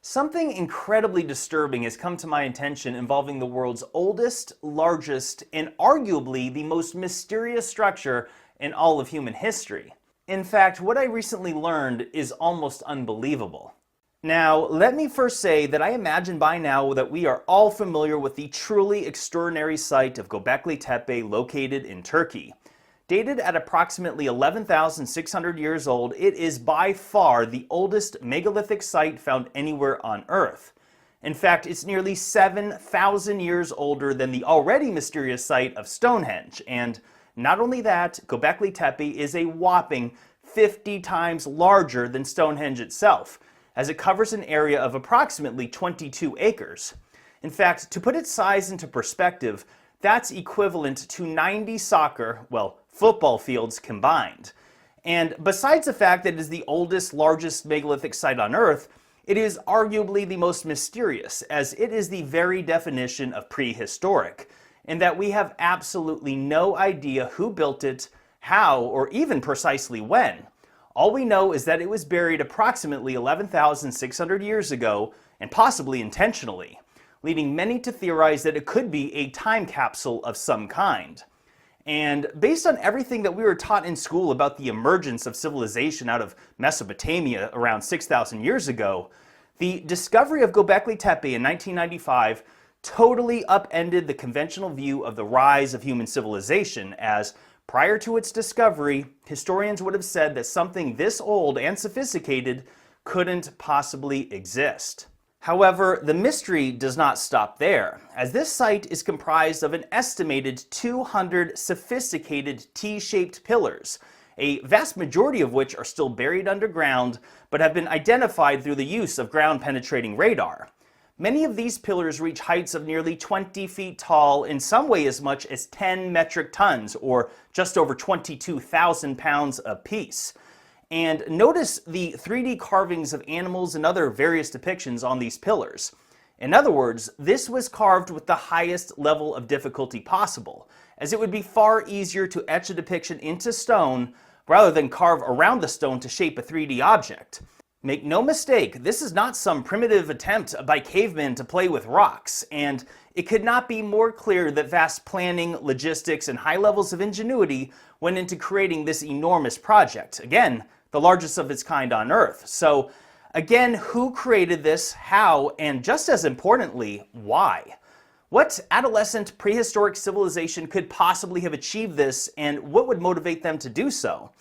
Something incredibly disturbing has come to my attention involving the world's oldest, largest, and arguably the most mysterious structure in all of human history. In fact, what I recently learned is almost unbelievable. Now, let me first say that I imagine by now that we are all familiar with the truly extraordinary site of Gobekli Tepe located in Turkey. Dated at approximately 11,600 years old, it is by far the oldest megalithic site found anywhere on Earth. In fact, it's nearly 7,000 years older than the already mysterious site of Stonehenge. And not only that, Gobekli Tepe is a whopping 50 times larger than Stonehenge itself, as it covers an area of approximately 22 acres. In fact, to put its size into perspective, that's equivalent to 90 football fields combined. And besides the fact that it is the oldest, largest megalithic site on Earth, it is arguably the most mysterious, as it is the very definition of prehistoric, in that we have absolutely no idea who built it, how, or even precisely when. All we know is that it was buried approximately 11,600 years ago, and possibly intentionally, leading many to theorize that it could be a time capsule of some kind. And based on everything that we were taught in school about the emergence of civilization out of Mesopotamia around 6,000 years ago, the discovery of Gobekli Tepe in 1995 totally upended the conventional view of the rise of human civilization, as prior to its discovery, historians would have said that something this old and sophisticated couldn't possibly exist. However, the mystery does not stop there, as this site is comprised of an estimated 200 sophisticated T-shaped pillars, a vast majority of which are still buried underground, but have been identified through the use of ground-penetrating radar. Many of these pillars reach heights of nearly 20 feet tall, in some way as much as 10 metric tons, or just over 22,000 pounds apiece. And notice the 3D carvings of animals and other various depictions on these pillars. In other words, this was carved with the highest level of difficulty possible, as it would be far easier to etch a depiction into stone rather than carve around the stone to shape a 3D object. Make no mistake, this is not some primitive attempt by cavemen to play with rocks, and it could not be more clear that vast planning, logistics, and high levels of ingenuity went into creating this enormous project. Again, the largest of its kind on Earth. So again, who created this, how, and just as importantly, why? What adolescent prehistoric civilization could possibly have achieved this, and what would motivate them to do so?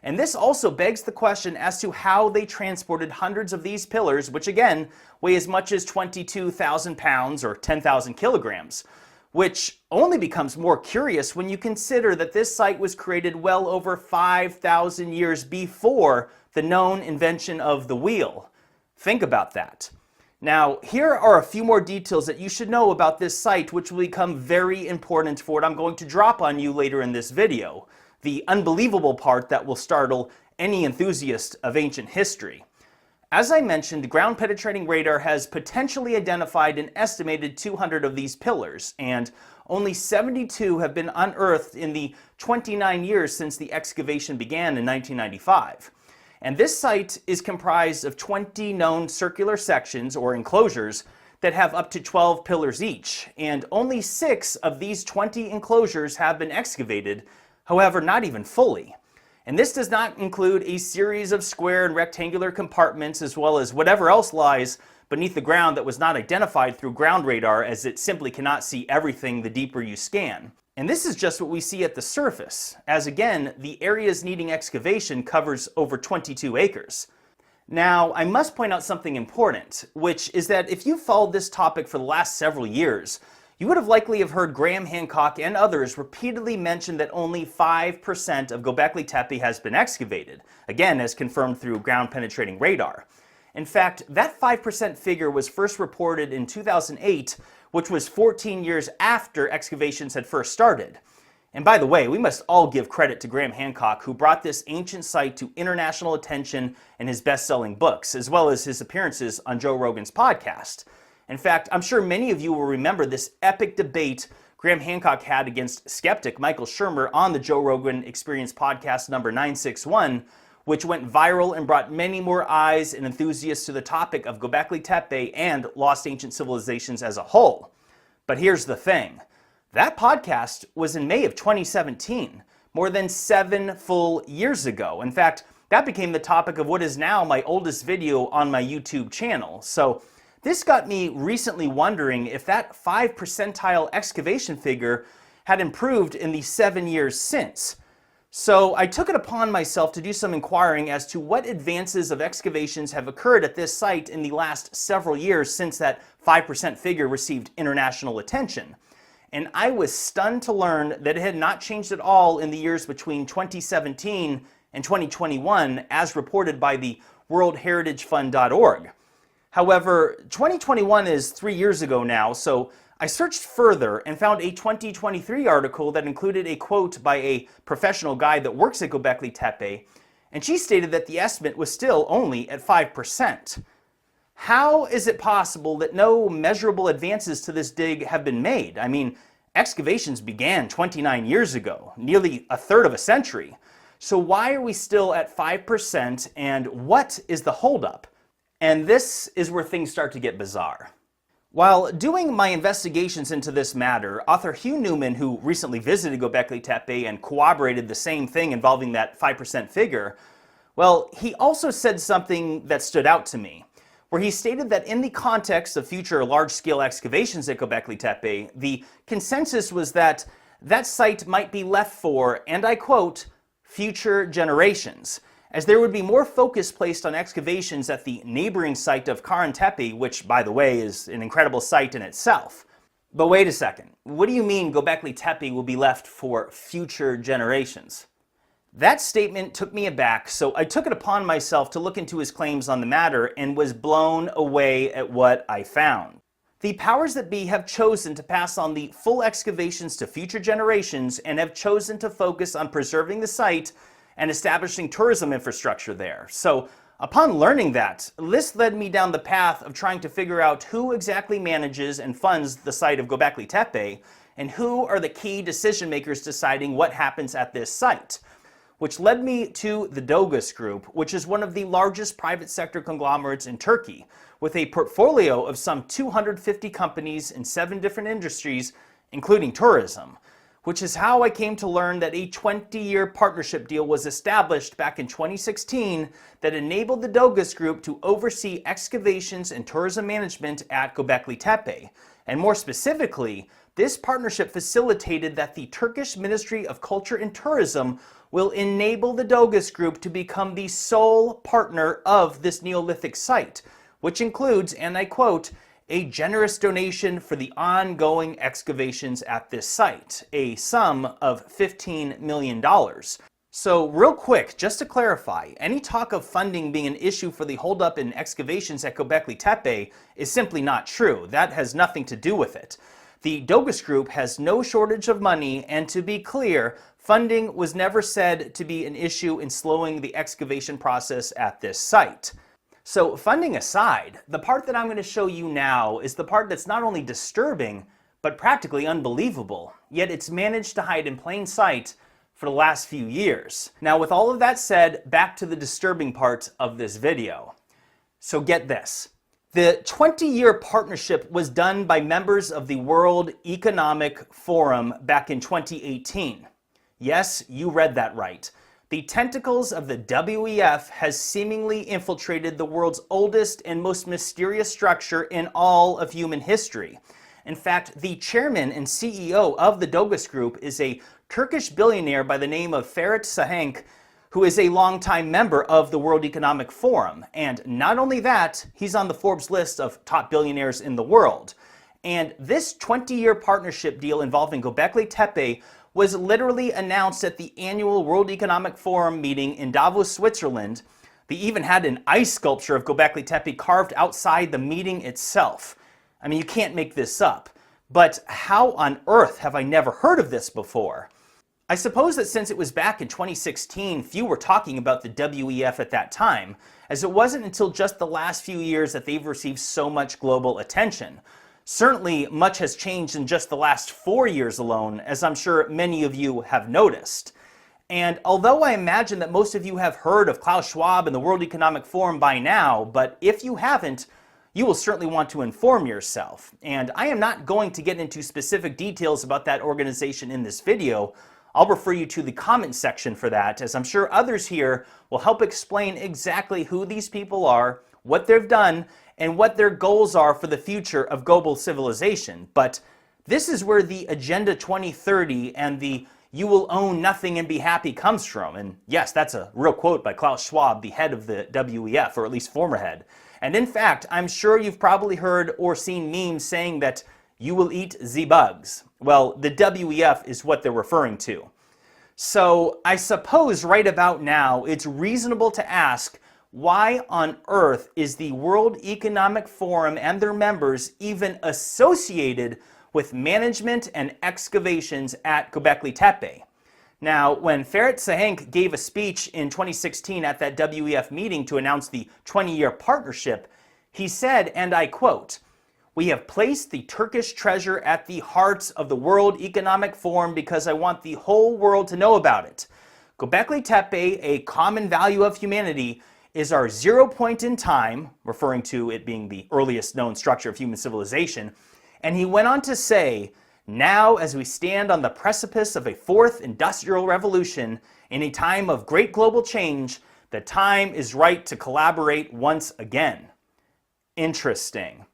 And this also begs the question as to how they transported hundreds of these pillars, which again weigh as much as 22,000 pounds or 10,000 kilograms. Which only becomes more curious when you consider that this site was created well over 5,000 years before the known invention of the wheel. Think about that. Now, here are a few more details that you should know about this site, which will become very important for what I'm going to drop on you later in this video. The unbelievable part that will startle any enthusiast of ancient history. As I mentioned, ground-penetrating radar has potentially identified an estimated 200 of these pillars, and only 72 have been unearthed in the 29 years since the excavation began in 1995. And this site is comprised of 20 known circular sections, or enclosures, that have up to 12 pillars each, and only 6 of these 20 enclosures have been excavated, however, not even fully. And this does not include a series of square and rectangular compartments, as well as whatever else lies beneath the ground that was not identified through ground radar, as it simply cannot see everything the deeper you scan. And this is just what we see at the surface, as again, the areas needing excavation covers over 22 acres. Now, I must point out something important, which is that if you've followed this topic for the last several years, you would have likely heard Graham Hancock and others repeatedly mention that only 5% of Gobekli Tepe has been excavated, again as confirmed through ground-penetrating radar. In fact, that 5% figure was first reported in 2008, which was 14 years after excavations had first started. And by the way, we must all give credit to Graham Hancock, who brought this ancient site to international attention in his best-selling books, as well as his appearances on Joe Rogan's podcast. In fact, I'm sure many of you will remember this epic debate Graham Hancock had against skeptic Michael Shermer on the Joe Rogan Experience podcast number 961, which went viral and brought many more eyes and enthusiasts to the topic of Gobekli Tepe and lost ancient civilizations as a whole. But here's the thing. That podcast was in May of 2017, more than 7 full years ago. In fact, that became the topic of what is now my oldest video on my YouTube channel. So this got me recently wondering if that 5 percentile excavation figure had improved in the 7 years since. So I took it upon myself to do some inquiring as to what advances of excavations have occurred at this site in the last several years since that 5% figure received international attention. And I was stunned to learn that it had not changed at all in the years between 2017 and 2021, as reported by the worldheritagefund.org. However, 2021 is 3 years ago now, so I searched further and found a 2023 article that included a quote by a professional guide that works at Gobekli Tepe, and she stated that the estimate was still only at 5%. How is it possible that no measurable advances to this dig have been made? I mean, excavations began 29 years ago, nearly a third of a century. So why are we still at 5%, and what is the holdup? And this is where things start to get bizarre. While doing my investigations into this matter, author Hugh Newman, who recently visited Gobekli Tepe and corroborated the same thing involving that 5% figure, well, he also said something that stood out to me, where he stated that in the context of future large-scale excavations at Gobekli Tepe, the consensus was that that site might be left for, and I quote, future generations, as there would be more focus placed on excavations at the neighboring site of Karen Tepe, which, by the way, is an incredible site in itself. But wait a second, what do you mean Gobekli Tepe will be left for future generations? That statement took me aback, so I took it upon myself to look into his claims on the matter and was blown away at what I found. The powers that be have chosen to pass on the full excavations to future generations and have chosen to focus on preserving the site and establishing tourism infrastructure there. So, upon learning that, this led me down the path of trying to figure out who exactly manages and funds the site of Gobekli Tepe, and who are the key decision makers deciding what happens at this site. Which led me to the Dogus Group, which is one of the largest private sector conglomerates in Turkey, with a portfolio of some 250 companies in 7 different industries, including tourism, which is how I came to learn that a 20-year partnership deal was established back in 2016 that enabled the Dogus Group to oversee excavations and tourism management at Gobekli Tepe. And more specifically, this partnership facilitated that the Turkish Ministry of Culture and Tourism will enable the Dogus Group to become the sole partner of this Neolithic site, which includes, and I quote, a generous donation for the ongoing excavations at this site, a sum of $15 million. So real quick, just to clarify, any talk of funding being an issue for the holdup in excavations at Gobekli Tepe is simply not true. That has nothing to do with it. The Dogus Group has no shortage of money, and to be clear, funding was never said to be an issue in slowing the excavation process at this site. So funding aside, the part that I'm going to show you now is the part that's not only disturbing, but practically unbelievable, yet it's managed to hide in plain sight for the last few years. Now with all of that said, back to the disturbing part of this video. So get this. The 20-year partnership was done by members of the World Economic Forum back in 2018. Yes, you read that right. The tentacles of the WEF has seemingly infiltrated the world's oldest and most mysterious structure in all of human history. In fact, the chairman and CEO of the Dogus Group is a Turkish billionaire by the name of Ferit Sahenk, who is a longtime member of the World Economic Forum. And not only that, he's on the Forbes list of top billionaires in the world. And this 20-year partnership deal involving Gobekli Tepe was literally announced at the annual World Economic Forum meeting in Davos, Switzerland. They even had an ice sculpture of Gobekli Tepe carved outside the meeting itself. I mean, you can't make this up. But how on earth have I never heard of this before? I suppose that since it was back in 2016, few were talking about the WEF at that time, as it wasn't until just the last few years that they've received so much global attention. Certainly, much has changed in just the last 4 years alone, as I'm sure many of you have noticed. And although I imagine that most of you have heard of Klaus Schwab and the World Economic Forum by now, but if you haven't, you will certainly want to inform yourself. And I am not going to get into specific details about that organization in this video. I'll refer you to the comment section for that, as I'm sure others here will help explain exactly who these people are, what they've done, and what their goals are for the future of global civilization. But this is where the Agenda 2030 and the "you will own nothing and be happy" comes from. And yes, that's a real quote by Klaus Schwab, the head of the WEF, or at least former head. And in fact, I'm sure you've probably heard or seen memes saying that you will eat the bugs. Well, the WEF is what they're referring to. So I suppose right about now, it's reasonable to ask, why on earth is the World Economic Forum and their members even associated with management and excavations at Gobekli Tepe? Now, when Ferit Sahenk gave a speech in 2016 at that WEF meeting to announce the 20-year partnership, he said, and I quote, "We have placed the Turkish treasure at the heart of the World Economic Forum because I want the whole world to know about it. Gobekli Tepe, a common value of humanity, is our 0 point in time," referring to it being the earliest known structure of human civilization. And he went on to say, "Now, as we stand on the precipice of a fourth industrial revolution, in a time of great global change, the time is right to collaborate once again." Interesting.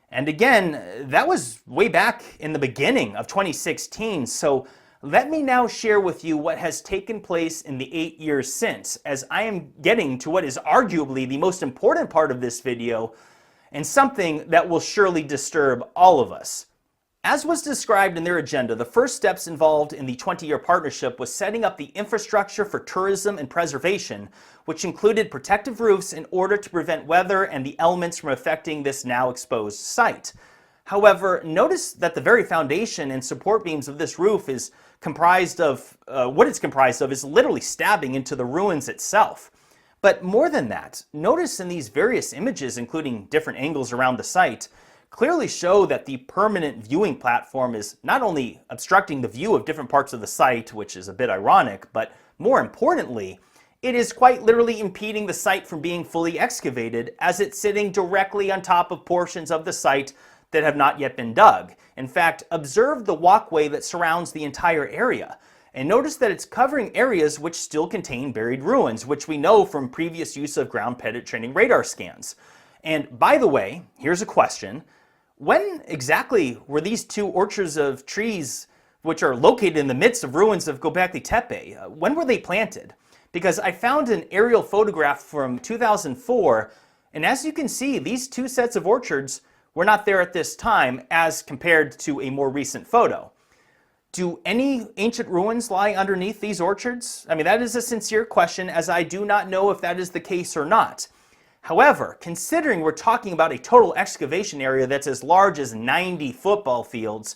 And again, that was way back in the beginning of 2016. So let me now share with you what has taken place in the 8 years since, as I am getting to what is arguably the most important part of this video, and something that will surely disturb all of us. As was described in their agenda, the first steps involved in the 20-year partnership was setting up the infrastructure for tourism and preservation, which included protective roofs in order to prevent weather and the elements from affecting this now exposed site. However, notice that the very foundation and support beams of this roof is comprised of, what it's comprised of is literally stabbing into the ruins itself. But more than that, notice in these various images, including different angles around the site, clearly show that the permanent viewing platform is not only obstructing the view of different parts of the site, which is a bit ironic, but more importantly, it is quite literally impeding the site from being fully excavated, as it's sitting directly on top of portions of the site that have not yet been dug. In fact, observe the walkway that surrounds the entire area, and notice that it's covering areas which still contain buried ruins, which we know from previous use of ground-penetrating radar scans. And by the way, here's a question. When exactly were these two orchards of trees, which are located in the midst of ruins of Gobekli Tepe, when were they planted? Because I found an aerial photograph from 2004, and as you can see, these two sets of orchards were not there at this time as compared to a more recent photo. Do any ancient ruins lie underneath these orchards? I mean, that is a sincere question, as I do not know if that is the case or not. However, considering we're talking about a total excavation area that's as large as 90 football fields,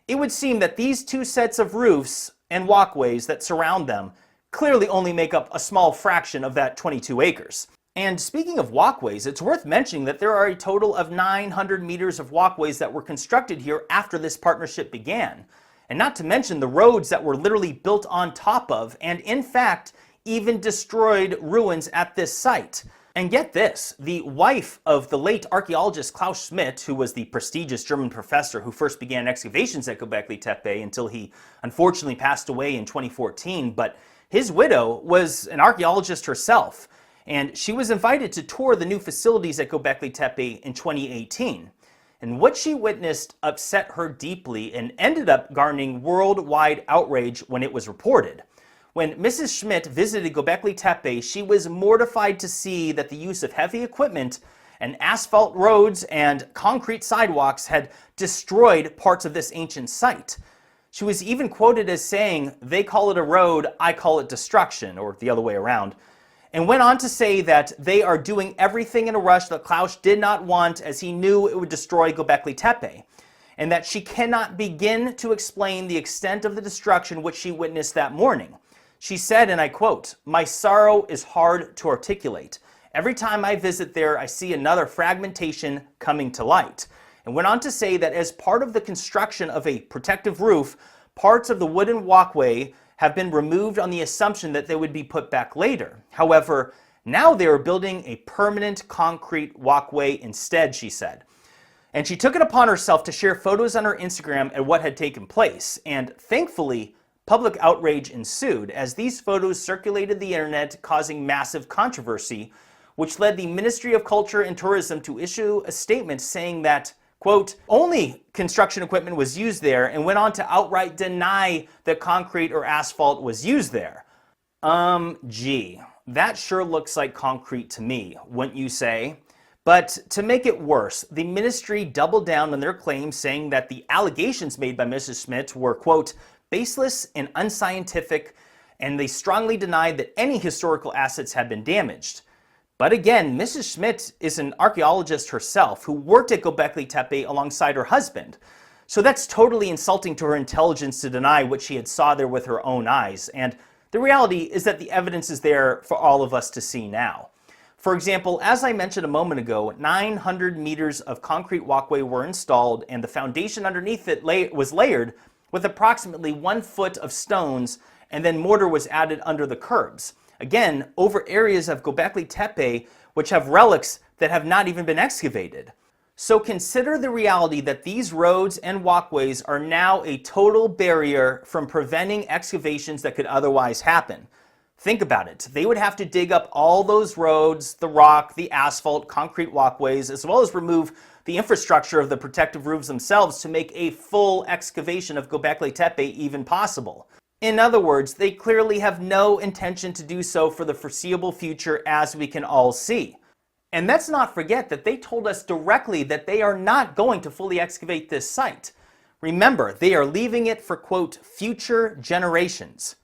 it would seem that these two sets of roofs and walkways that surround them clearly only make up a small fraction of that 22 acres. And speaking of walkways, it's worth mentioning that there are a total of 900 meters of walkways that were constructed here after this partnership began. And not to mention the roads that were literally built on top of, and in fact, even destroyed ruins at this site. And get this, the wife of the late archaeologist Klaus Schmidt, who was the prestigious German professor who first began excavations at Gobekli Tepe until he unfortunately passed away in 2014, but his widow was an archaeologist herself, and she was invited to tour the new facilities at Gobekli Tepe in 2018. And what she witnessed upset her deeply and ended up garnering worldwide outrage when it was reported. When Mrs. Schmidt visited Gobekli Tepe, she was mortified to see that the use of heavy equipment and asphalt roads and concrete sidewalks had destroyed parts of this ancient site. She was even quoted as saying, "They call it a road, I call it destruction," or the other way around, and went on to say that they are doing everything in a rush that Klaus did not want, as he knew it would destroy Gobekli Tepe, and that she cannot begin to explain the extent of the destruction which she witnessed that morning. She said, and I quote, "My sorrow is hard to articulate. Every time I visit there, I see another fragmentation coming to light." And went on to say that as part of the construction of a protective roof, parts of the wooden walkway have been removed on the assumption that they would be put back later. However, now they are building a permanent concrete walkway instead, she said. And she took it upon herself to share photos on her Instagram of what had taken place. And thankfully, public outrage ensued as these photos circulated the internet, causing massive controversy, which led the Ministry of Culture and Tourism to issue a statement saying that, quote, only construction equipment was used there, and went on to outright deny that concrete or asphalt was used there. Gee, that sure looks like concrete to me, wouldn't you say? But to make it worse, the ministry doubled down on their claims, saying that the allegations made by Mrs. Schmidt were, quote, baseless and unscientific, and they strongly denied that any historical assets had been damaged. But again, Mrs. Schmidt is an archaeologist herself who worked at Gobekli Tepe alongside her husband. So that's totally insulting to her intelligence to deny what she had saw there with her own eyes. And the reality is that the evidence is there for all of us to see now. For example, as I mentioned a moment ago, 900 meters of concrete walkway were installed, and the foundation underneath it was layered with approximately 1 foot of stones, and then mortar was added under the curbs. Again, over areas of Gobekli Tepe which have relics that have not even been excavated. So consider the reality that these roads and walkways are now a total barrier from preventing excavations that could otherwise happen. Think about it. They would have to dig up all those roads, the rock, the asphalt, concrete walkways, as well as remove the infrastructure of the protective roofs themselves to make a full excavation of Gobekli Tepe even possible. In other words, they clearly have no intention to do so for the foreseeable future, as we can all see. And let's not forget that they told us directly that they are not going to fully excavate this site. Remember, they are leaving it for, quote, future generations.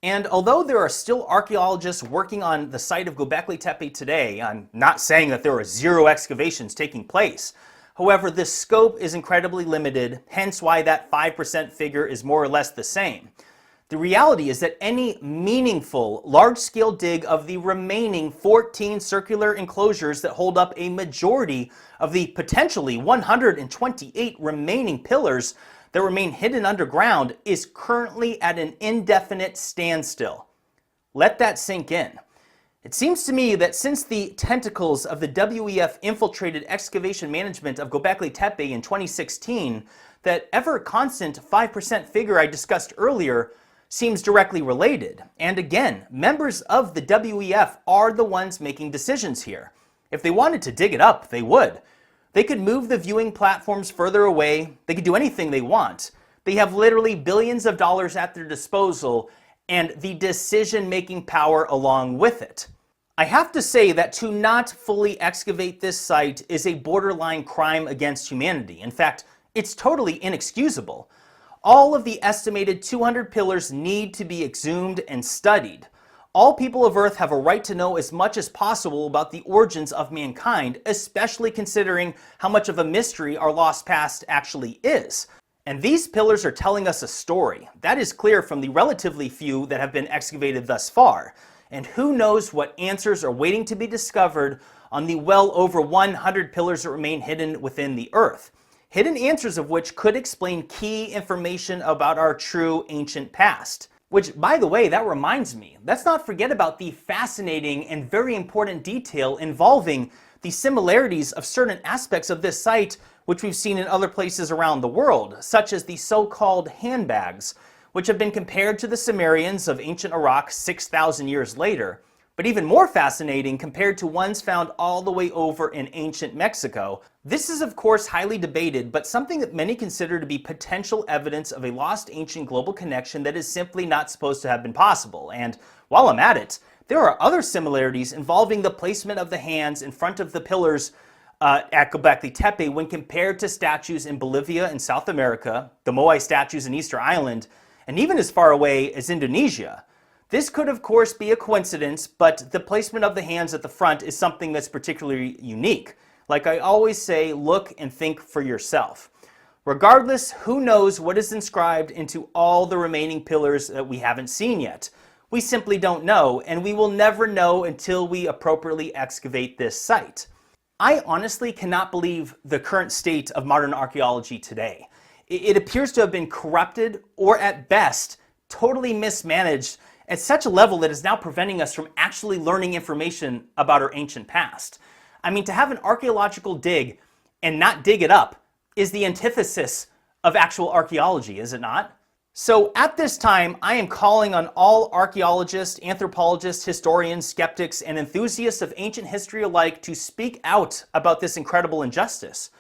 And although there are still archaeologists working on the site of Gobekli Tepe today, I'm not saying that there are 0 excavations taking place. However, the scope is incredibly limited, hence why that 5% figure is more or less the same. The reality is that any meaningful, large-scale dig of the remaining 14 circular enclosures that hold up a majority of the potentially 128 remaining pillars that remain hidden underground is currently at an indefinite standstill. Let that sink in. It seems to me that since the tentacles of the WEF infiltrated excavation management of Gobekli Tepe in 2016, that ever-constant 5% figure I discussed earlier seems directly related. And again, members of the WEF are the ones making decisions here. If they wanted to dig it up, they would. They could move the viewing platforms further away. They could do anything they want. They have literally billions of dollars at their disposal and the decision-making power along with it. I have to say that to not fully excavate this site is a borderline crime against humanity. In fact, it's totally inexcusable. All of the estimated 200 pillars need to be exhumed and studied. All people of Earth have a right to know as much as possible about the origins of mankind, especially considering how much of a mystery our lost past actually is. And these pillars are telling us a story. That is clear from the relatively few that have been excavated thus far. And who knows what answers are waiting to be discovered on the well over 100 pillars that remain hidden within the Earth. Hidden answers of which could explain key information about our true ancient past. Which, by the way, that reminds me, let's not forget about the fascinating and very important detail involving the similarities of certain aspects of this site which we've seen in other places around the world, such as the so-called handbags, which have been compared to the Sumerians of ancient Iraq 6,000 years later, but even more fascinating compared to ones found all the way over in ancient Mexico. This is of course highly debated, but something that many consider to be potential evidence of a lost ancient global connection that is simply not supposed to have been possible. And while I'm at it, there are other similarities involving the placement of the hands in front of the pillars at Gobekli Tepe when compared to statues in Bolivia and South America, the Moai statues in Easter Island, and even as far away as Indonesia. This could of course be a coincidence, but the placement of the hands at the front is something that's particularly unique. Like I always say, look and think for yourself. Regardless, who knows what is inscribed into all the remaining pillars that we haven't seen yet. We simply don't know, and we will never know until we appropriately excavate this site. I honestly cannot believe the current state of modern archaeology today. It appears to have been corrupted, or at best, totally mismanaged at such a level that is now preventing us from actually learning information about our ancient past. I mean, to have an archaeological dig and not dig it up is the antithesis of actual archaeology, is it not? So at this time, I am calling on all archaeologists, anthropologists, historians, skeptics, and enthusiasts of ancient history alike to speak out about this incredible injustice.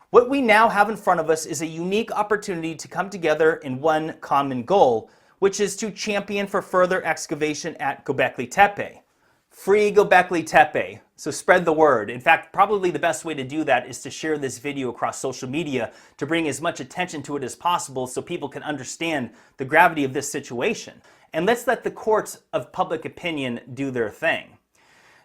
What we now have in front of us is a unique opportunity to come together in one common goal, which is to champion for further excavation at Gobekli Tepe. Free Gobekli Tepe. So spread the word. In fact, probably the best way to do that is to share this video across social media to bring as much attention to it as possible so people can understand the gravity of this situation. And let's let the courts of public opinion do their thing.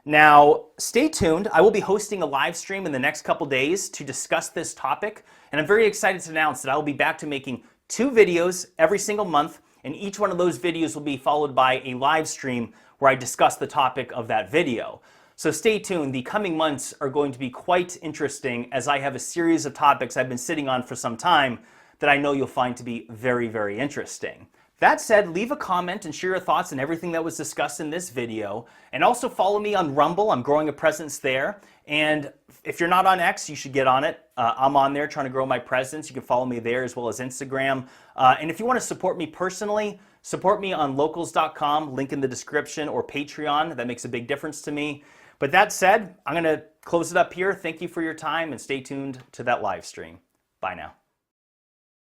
Now, stay tuned. I will be hosting a live stream in the next couple days to discuss this topic. And I'm very excited to announce that I will be back to making 2 videos every single month. And each one of those videos will be followed by a live stream where I discuss the topic of that video. So stay tuned. The coming months are going to be quite interesting as I have a series of topics I've been sitting on for some time that I know you'll find to be very, very interesting. That said, leave a comment and share your thoughts on everything that was discussed in this video. And also follow me on Rumble. I'm growing a presence there. And if you're not on X, you should get on it. I'm on there trying to grow my presence. You can follow me there as well as Instagram. And if you want to support me personally, support me on locals.com, link in the description, or Patreon. That makes a big difference to me. But that said, I'm going to close it up here. Thank you for your time and stay tuned to that live stream. Bye now.